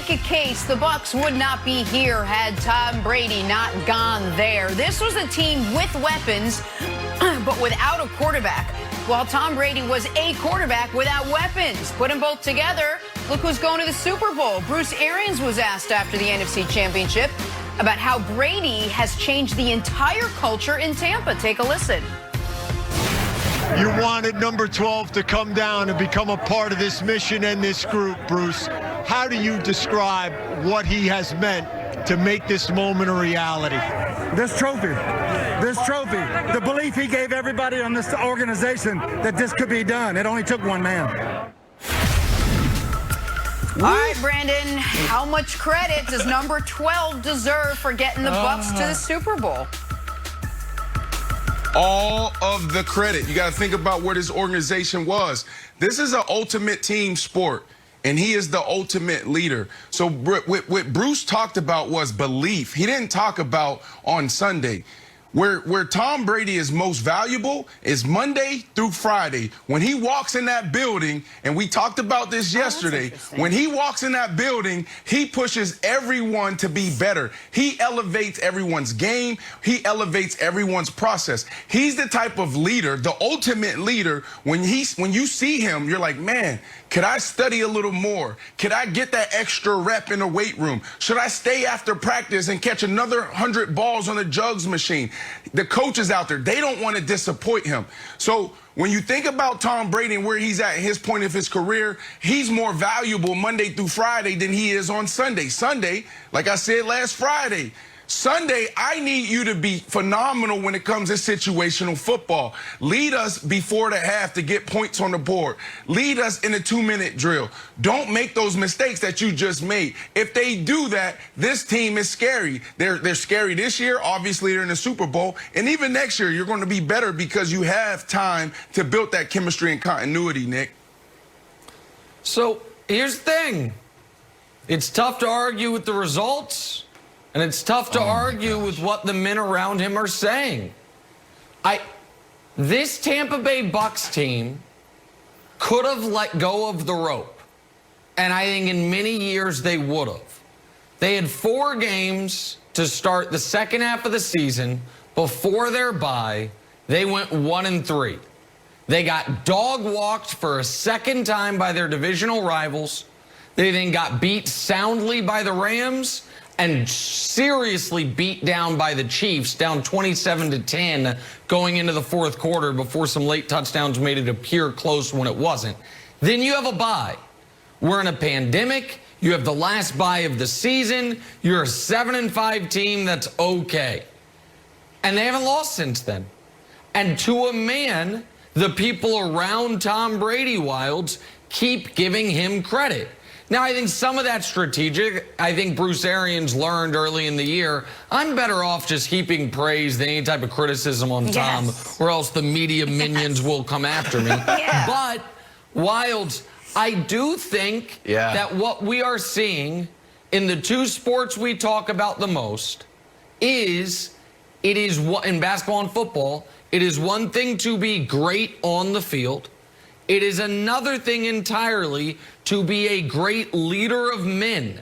make a case the Bucs would not be here had Tom Brady not gone there. This was a team with weapons, but without a quarterback. While Tom Brady was a quarterback without weapons. Put them both together, look who's going to the Super Bowl. Bruce Arians was asked after the NFC Championship about how Brady has changed the entire culture in Tampa. Take a listen. You wanted number 12 to come down and become a part of this mission and this group, Bruce. How do you describe what he has meant to make this moment a reality? This trophy, the belief he gave everybody on this organization that this could be done. It only took one man. All right, Brandon, how much credit does number 12 deserve for getting the Bucs to the Super Bowl? All of the credit. You got to think about where this organization was. This is an ultimate team sport, and he is the ultimate leader. So what Bruce talked about was belief. He didn't talk about on Sunday. Where Tom Brady is most valuable is Monday through Friday. When he walks in that building, and we talked about this yesterday, when he walks in that building, he pushes everyone to be better. He elevates everyone's game. He elevates everyone's process. He's the type of leader, the ultimate leader. When you see him, you're like, man, could I study a little more? Could I get that extra rep in the weight room? Should I stay after practice and catch another 100 balls on the jugs machine? The coaches out there, they don't want to disappoint him. So when you think about Tom Brady and where he's at his point of his career, he's more valuable Monday through Friday than he is on Sunday. Sunday, like I said last Friday, Sunday, I need you to be phenomenal when it comes to situational football. Lead us before the half to get points on the board. Lead us in a 2-minute drill. Don't make those mistakes that you just made. If they do that, this team is scary. They're scary this year. Obviously, they're in the Super Bowl. And even next year, you're going to be better because you have time to build that chemistry and continuity, Nick. So here's the thing. It's tough to argue with the results. And it's tough to argue with what the men around him are saying. This Tampa Bay Bucs team could have let go of the rope. And I think in many years they would have. They had 4 games to start the second half of the season. Before their bye, they went 1-3. They got dog walked for a second time by their divisional rivals. They then got beat soundly by the Rams and seriously beat down by the Chiefs, down 27-10 going into the fourth quarter before some late touchdowns made it appear close when it wasn't. Then you have a bye. We're in a pandemic. You have the last bye of the season. You're a 7-5 team that's okay. And they haven't lost since then. And to a man, the people around Tom Brady Wilds keep giving him credit. Now, I think some of that's strategic. I think Bruce Arians learned early in the year, I'm better off just heaping praise than any type of criticism on Tom, or else the media minions will come after me. But, Wilds, I do think that what we are seeing in the 2 sports we talk about the most is, in basketball and football, it is one thing to be great on the field. It is another thing entirely to be a great leader of men.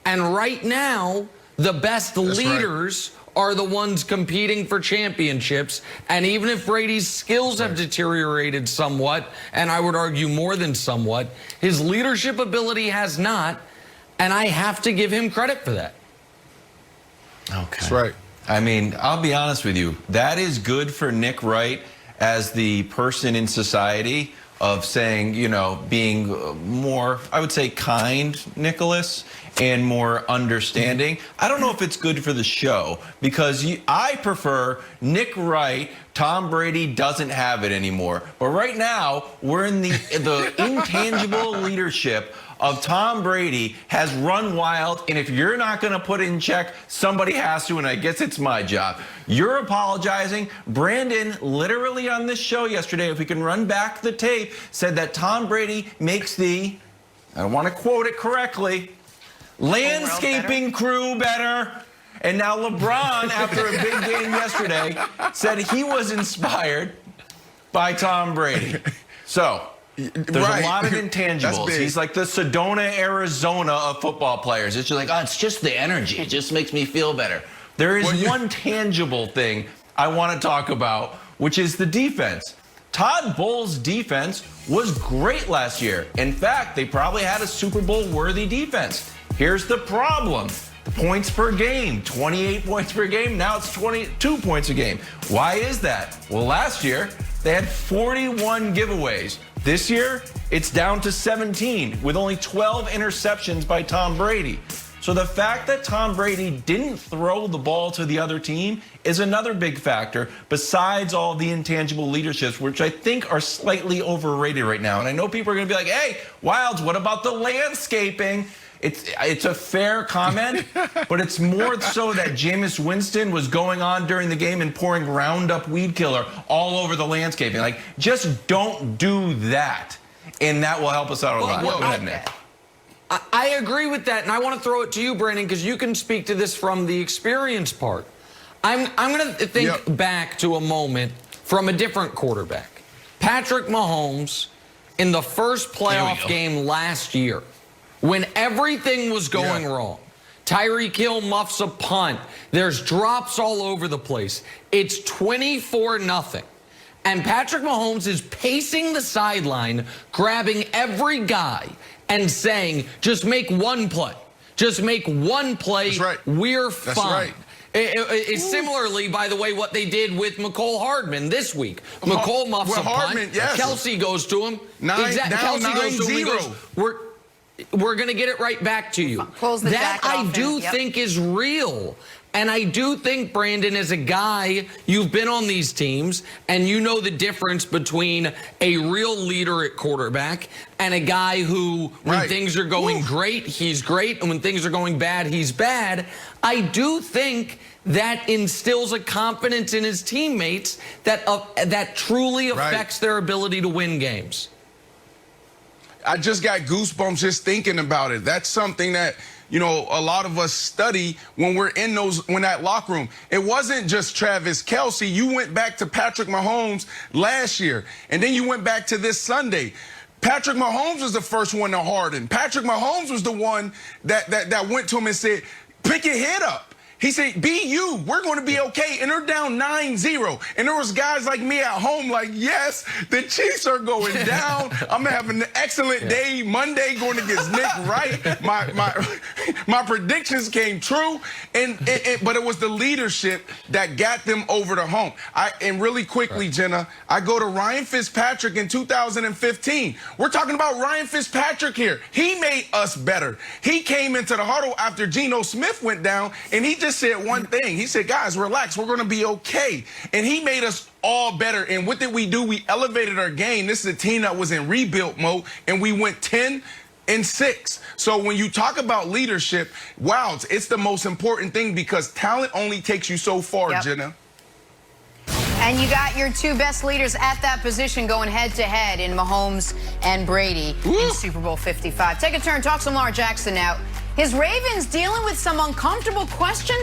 And right now, the best leaders are the ones competing for championships. And even if Brady's skills have deteriorated somewhat, and I would argue more than somewhat, his leadership ability has not. And I have to give him credit for that. Okay. That's right. I mean, I'll be honest with you. That is good for Nick Wright as the person in society of saying, you know, being more, I would say, kind, Nicholas, and more understanding. I don't know if it's good for the show because I prefer Nick Wright. Tom Brady doesn't have it anymore. But right now, we're in the intangible leadership of Tom Brady has run wild, and if you're not going to put it in check, somebody has to, and I guess it's my job. You're apologizing. Brandon, literally on this show yesterday, if we can run back the tape, said that Tom Brady makes the, I want to quote it correctly, landscaping crew better. And now LeBron, after a big game yesterday, said he was inspired by Tom Brady. So, There's a lot of intangibles. He's like the Sedona, Arizona of football players. It's just like, oh, it's just the energy. It just makes me feel better. There is one tangible thing I want to talk about, which is the defense. Todd Bowles' defense was great last year. In fact, they probably had a Super Bowl-worthy defense. Here's the problem. The points per game, 28 points per game. Now it's 22 points a game. Why is that? Well, last year, they had 41 giveaways. This year, it's down to 17 with only 12 interceptions by Tom Brady. So the fact that Tom Brady didn't throw the ball to the other team is another big factor besides all the intangible leaderships, which I think are slightly overrated right now. And I know people are going to be like, hey, Wilds, what about the landscaping? It's a fair comment, but it's more so that Jameis Winston was going on during the game and pouring Roundup weed killer all over the landscaping. Like, just don't do that, and that will help us out a lot. Go ahead, Nick. I agree with that, and I want to throw it to you, Brandon, because you can speak to this from the experience part. I'm going to think back to a moment from a different quarterback. Patrick Mahomes in the first playoff game last year, when everything was going wrong. Tyreek Hill muffs a punt. There's drops all over the place. It's 24-0. And Patrick Mahomes is pacing the sideline, grabbing every guy and saying, just make one play. Just make one play. That's right. We're That's fine. Right. It's similarly, by the way, what they did with McCole Hardman this week. McCole muffs a punt. Kelsey goes to him. Kelsey goes to him. He goes, we're going to get it right back to you. That I do think is real. And I do think, Brandon, as a guy, you've been on these teams, and you know the difference between a real leader at quarterback and a guy who, when things are going great, he's great, and when things are going bad, he's bad. I do think that instills a confidence in his teammates that truly affects their ability to win games. I just got goosebumps just thinking about it. That's something that, you know, a lot of us study when we're in that locker room. It wasn't just Travis Kelce. You went back to Patrick Mahomes last year, and then you went back to this Sunday. Patrick Mahomes was the first one to harden. Patrick Mahomes was the one that went to him and said, pick your head up. He said, be you. We're going to be okay. And they're down 9-0. And there was guys like me at home like, yes, the Chiefs are going down. I'm having an excellent day. Monday going against Nick Wright. My predictions came true. But it was the leadership that got them over the hump. And really quickly, Jenna, I go to Ryan Fitzpatrick in 2015. We're talking about Ryan Fitzpatrick here. He made us better. He came into the huddle after Geno Smith went down, and he just said one thing. He said, guys, relax. We're going to be okay. And he made us all better. And what did we do? We elevated our game. This is a team that was in rebuild mode, and we went 10-6. So when you talk about leadership, wow, it's the most important thing because talent only takes you so far, Jenna. And you got your two best leaders at that position going head-to-head in Mahomes and Brady in Super Bowl 55. Take a turn. Talk some Lamar Jackson now. His Ravens dealing with some uncomfortable questions.